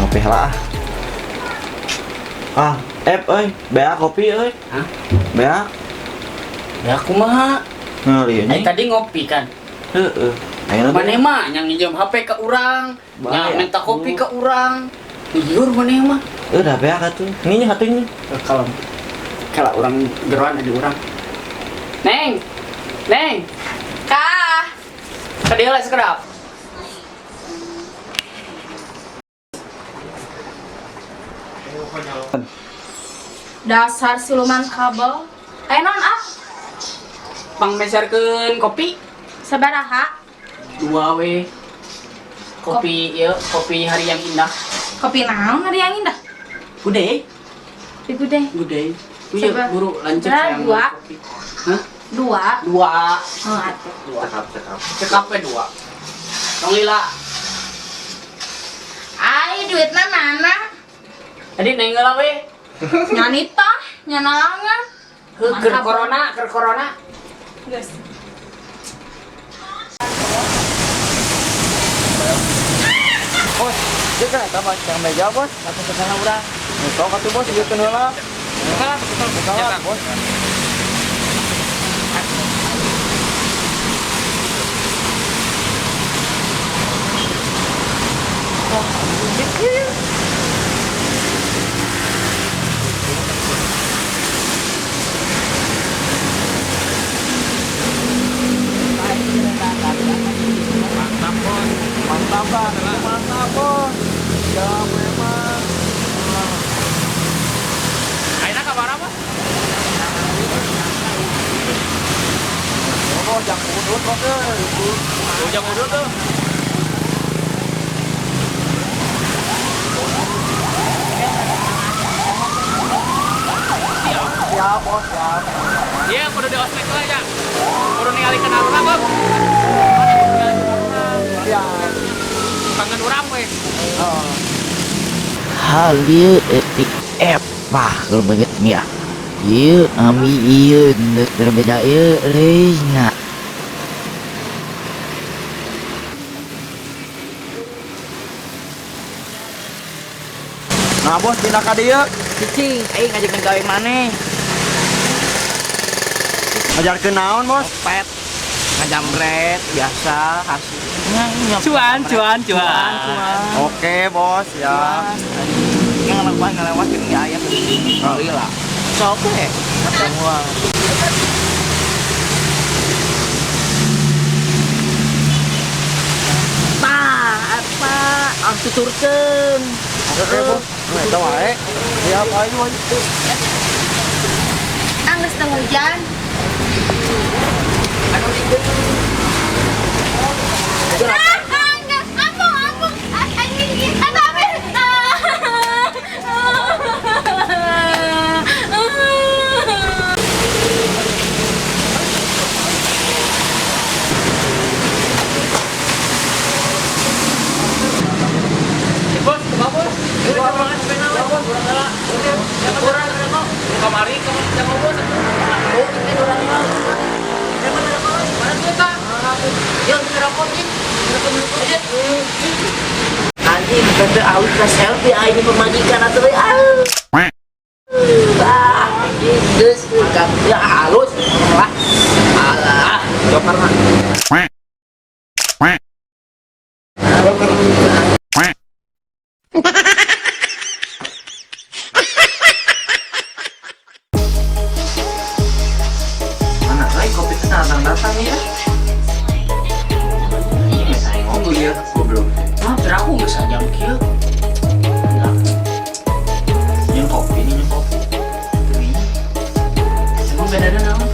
ngopi lah. Euy, bea kopi euy. Hah? Bea. Ya aku mah. Ngeulieunya. Tadi ngopi kan. Heeh. Ayeuna Maneh mah yang nginjem HP ke urang, yang minta kopi ke urang. Liur maneh mah. udah bea atuh. Ini hatunya. Kalau orang geroan ada orang. Neng. Neng. Kah, Kadieu les kedap. dasar siluman kabel. Ayo non ah, Pangmeserkeun kopi sabaraha? 2 we. Kopi ieu, kopi hari yang indah. Kopi naon hari yang indah? Gudeg. Di gudeg. Gudeg. Iya, Coba. buru lanjut Nah, sayang. dua. Kopi. Hah? 2. 2. Oh, atuh. 2. Cekap we 2. Tong lila. Ai duitna mana? Tadi neng heula we. Nyanita, nyanalangan. Keur corona, keur corona. Geus. Bos, dia kan eta mah yang meja bos. Satu kesana urang. Sok atuh bos digeukeun heula. Salah bos. Mantap bang, mantap bos. Ya memang. Ayeuna ka mana, Bos? Oh, jangan udut bos euy. Ujang udut tuh. Siap bos, siap. Iya, kudu di ospek we aja. Kudu ningali kenalna, Bos. Siap. Kangen urang we. Hal ieu etik epah kalau banget ya. Ieu ami ieu berbeda ieu reina. Nah bos, pindah ka dieu. Cicing, aing ngajakin gawe maneh. Ngajarkeun naon bos? Pet ngajamret biasa hasilnya Cuan. Oke bos, ya. yang ngelewatin ya ayah kali lah sok semua apa harus tuturkeun Oke bos. Nah, eta wae. Siap ayo. Anggeus teu hujan. Enggak, ampun. Anjing, ada apa? Bos, Bos. Urang banget sepeda we. Urang heula. Urang kok. Kamari kamu jangan bos. Oh, kita urang heula. Mana kita? Yang ngerokotin. anjing kata awit ka selfie ini pemajikan atau geus kan ya halus lah alah jokerna Mana lagi kopi teh datang ya? Iya, saya ngomong dia. Goblok. Ah, beraku geus jam kieu. Nyen kopi, nyen kopi. Emang beda ada naon?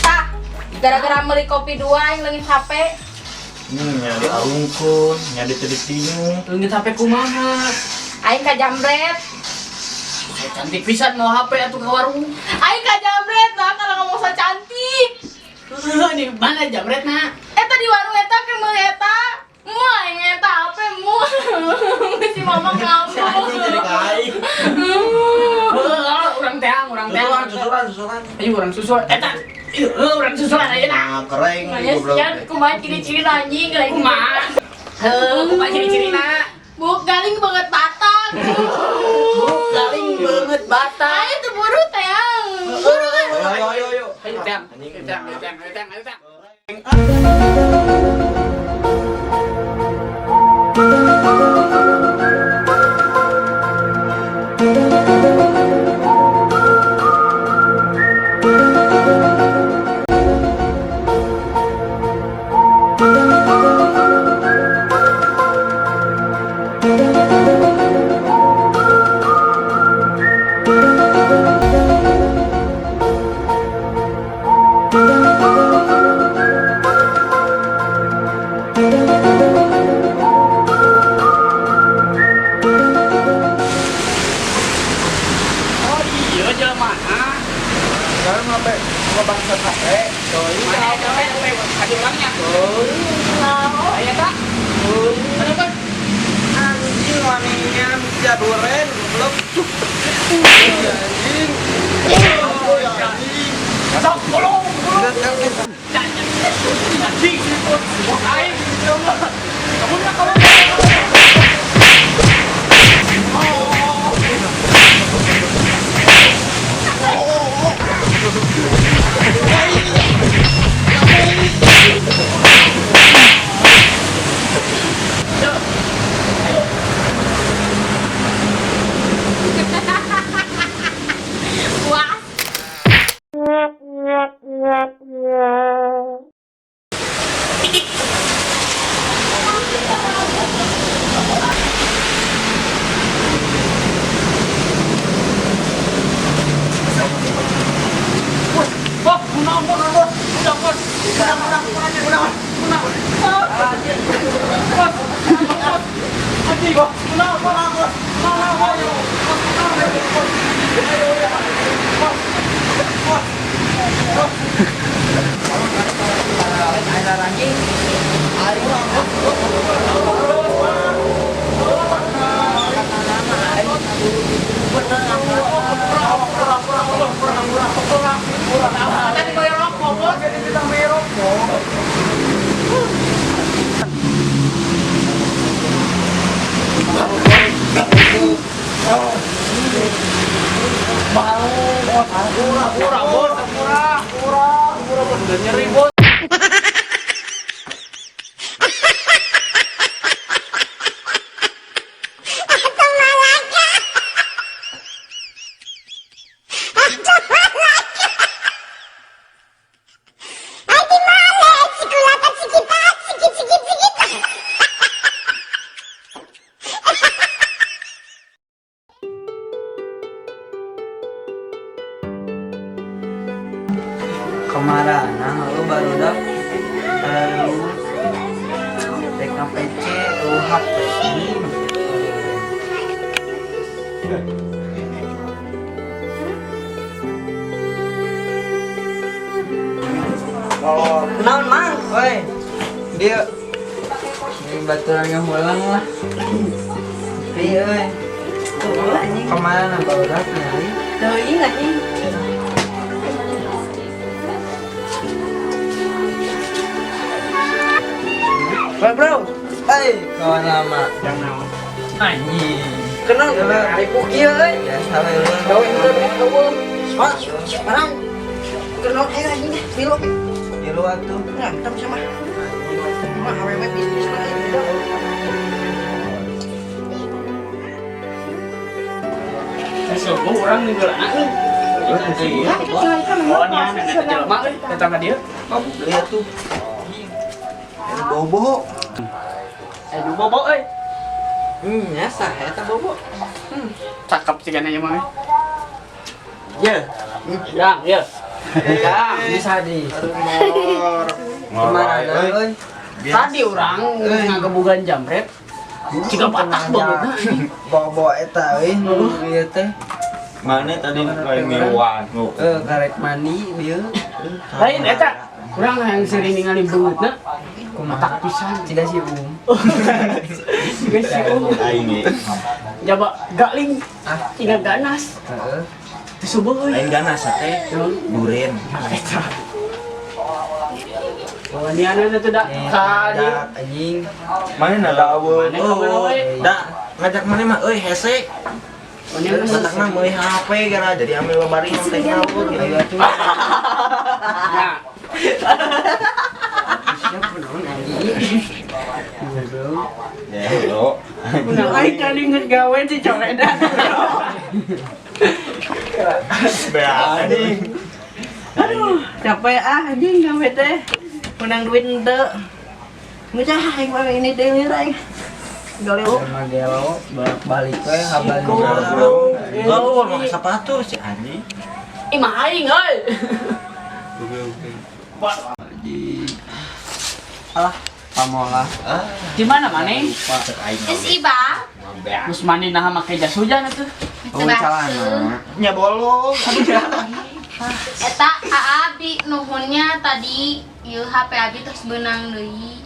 Tak, gara-gara beli kopi 2 yang leungit HP. Nyadi alungkun, nyadi teu ditinyu. Leungit HP kumaha? Aing ka jamret. Saya cantik pisan mau HP atuh ke warung. Aing ka jamret lah kalau ngomong so cantik. Di mana jamretna? Eta di warung eta ke meuli eta. Moal aing eta HP moal. Si mama ngambek. Anjing jadi kain. Heuh, susulan. Ayo orang susulan. Eta, orang susulan aja nah. Nah, kering Makanya sian kumaha ciri-ciri anjing lain. Kumaha? Kumaha ciri-cirina? Buk galing banget batang. Galing banget bata. Ayo tuh buru teang. Buru kan. Ayo. Ayo tang, ayo tang. Oh iya jelema. Sekarang sampai bangsa sate. Mana sampai kasih orangnya. Ayo tak. Ada kan? Anjing wanginya bisa duren belum. Anjing. Sok tolong. Anjing. Anjing. Aing. Kamu nak kamu. Wah. Udah nyeri bos. Kemarin, nah lu baru dah lulus TKPC UHAP Naon mang, woi dia ini baturannya hulang lah. Iya, woi kemana baru dah nyari? Tuh ingat nih. Bro, kawan lama. Yang naon? Anjing. Kenal dari Pukia, ya sampai lu. Kau itu kau. Mas, sekarang kenal air anjing Milo. Milo atuh. Ngantem sama. Mah awewe bisnis lain. Semua orang nih gerak. Iya. Pokoknya nenek jelema euy datang ka dieu. Kamu lihat tuh. Bobo. Ayo bobo euy. Nyasa eta bobo. Cakep sih kan aja mah. Ya. Yang, ya. Ya, bisa di. Kemana euy? Tadi orang ngagebugan jamret. Jika patah banget nah. Bobo eta euy, ieu teh. Mana tadi kayak ngewan. Karek mandi dia. Lain eta. Urang yang sering ningali beungeutna. Kumaha pisan Ciga si Ciga si Aing ge. Jaba galing. Ciga ganas. Heeh. Subuh euy. Lain ganas teh duren. Oh, ini anu teh da ka dieu. Anjing. Mana nada aweun. Mana kabar we? Da ngajak mana mah euy hese. Matakna meuli HP gara jadi ambil babari teh ngawur gitu. Ayo atuh. Ya. Siapa naon anjing? Ya, bro. Aing kan inget gawe si coredan. Bea anjing. Aduh, capek anjing gawe teh. Menang duit henteu. Ngecah aing mah ini deui aing. Galeo. Magelo balik we habal. Gaul mah sepatu si anjing. Ih mah aing euy. Alah, pamola. Di mana maneh? Geus iba. Terus mandi nah make jas hujan atuh. Oh, calana. Nya bolong. Eta Abi nuhunnya tadi ieu HP Abi terus beunang deui.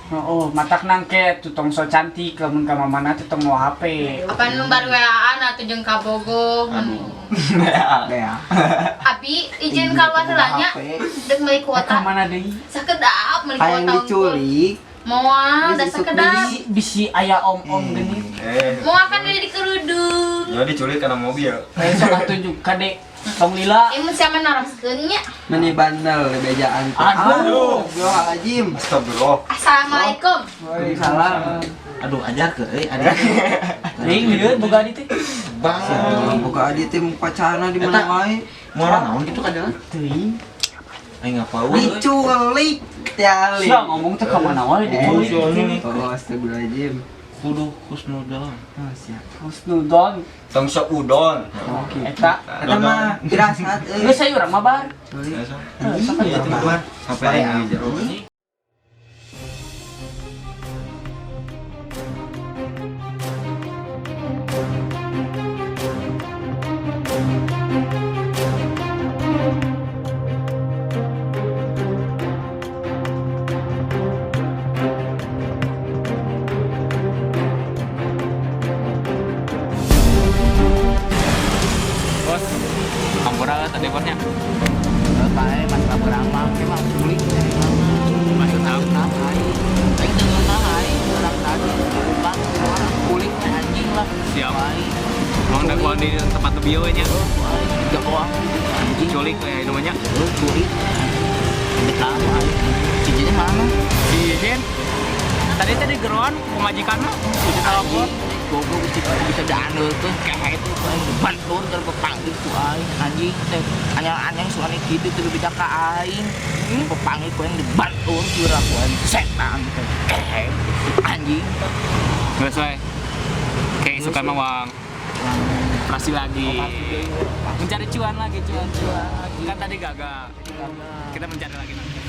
Oh, matak nangke tutong so cantik lamun ka mamana tutong mau HP. Apa nu baru WA-an atuh jeung ka Bogo. Ya. Abi izin keluar heulanya. Deuk meuli Ka kuota. mana deui? Sakedap meuli Hayang kuota. diculik. Moal da sakedap. Bisi aya om-om genit. Moal kan deui di kerudung. Ya diculik karena mobil. Besok tunjuk kade Tong Lila. Mun siapa naroskeun nya. Meni bandel bejaan. Aduh. Astagfirullahaladzim. Astagfirullah. Assalamualaikum. Waalaikumsalam. Aduh, ajar ke adik. Ning lieu boga di teh. Bang. Buka adi tim pacarna di mana wae. Muara naon gitu kan jalan? Teuing. Aing ngapau. Diculik tiali. Sia ngomong teh ka mana wae diculik. Oh, astagfirullahaladzim. Kudu husnudon. Oh, siap. Husnudon. Tong sok udon. Oke. Eta. Eta mah dirasat Geus saya urang mah bar. Iya, teman. Sampai yang di jero. Bos. Kampura teleponnya. Bae mas kabarang mah memang sulit dari mama. Maksud apa? Aing dengan nahai orang tadi bang orang kulit anjing lah. Siap. Baik. Mau ndak gua di tempat bio nya. Jagoan anjing Culik kayak namanya. kulit. Betah baik. Cincinnya mana? Izin. Tadi geron pemajikan mah. Udah telepon. Goblok bisa daaneu tuh kayak itu aing bantur terpepanggil ku aing anjing teh anyang-anyang suami kitu teh beda ka aing pepanggil ku aing dibantur kira ku aing setan teh kayak anjing Geus we. Kayak suka mawang. Operasi lagi. Mencari cuan lagi, cuan. Kan tadi gagal. Kita mencari lagi nanti.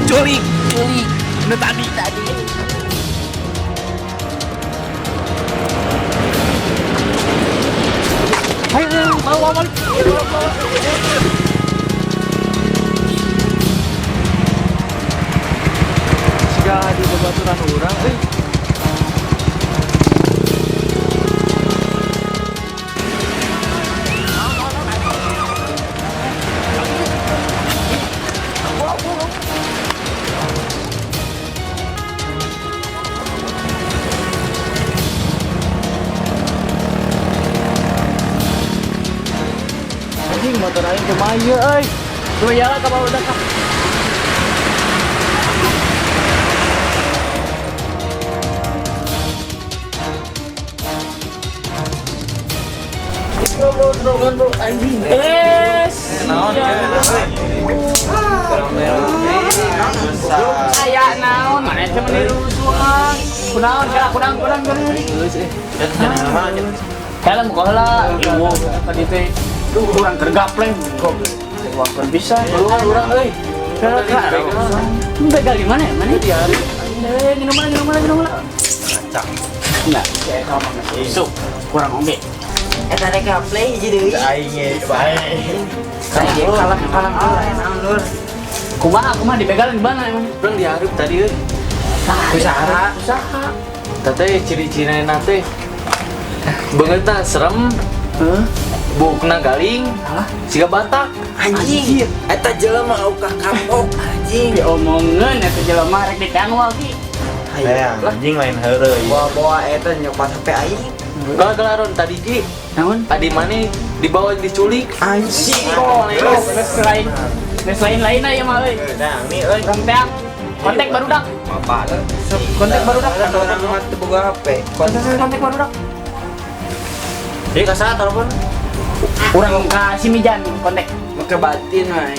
culik nu tadi ayo bawa Siga di babaturan urang anjing motor aing kumaha ieu euy. Tuh ya ka bawa udah ka. Bro, anjing. Aya naon? Mana teh meniru suang. Kunaon? Helm kok heula. Tadi teh kurang kergapleng. Wah, bisa. Keluar urang euy. Begal di mana ya? Mana? Di hari. Minum lah. Acak. Enggak, saya sama Sok, kurang oke. Eta rek play hiji deui. Aing ge bae. Kalang lur. Kumaha dibegal di mana emang? Urang dihareup tadi euy. Usaha. Tete ciri-cirina teh beungeutna serem, bukna galing, siga batak. Anjing. Eta jelema uka kapok anjing. Diomongeun eta jelema rek ditangwal ki. Sayang, anjing lain heureuy. Bawa eta nyokot HP aing. Galaron tadi ki Naon? adi mane dibawa diculik. Anjing. Nes lain ya mah euy. Nah, ini euy. Urang teh kontak barudak. Bapak. Kontak barudak. Ada orang mah teu boga HP. Kontak barudak. Jadi ka telepon? Urang ka si Mijan kontak. Make batin wae.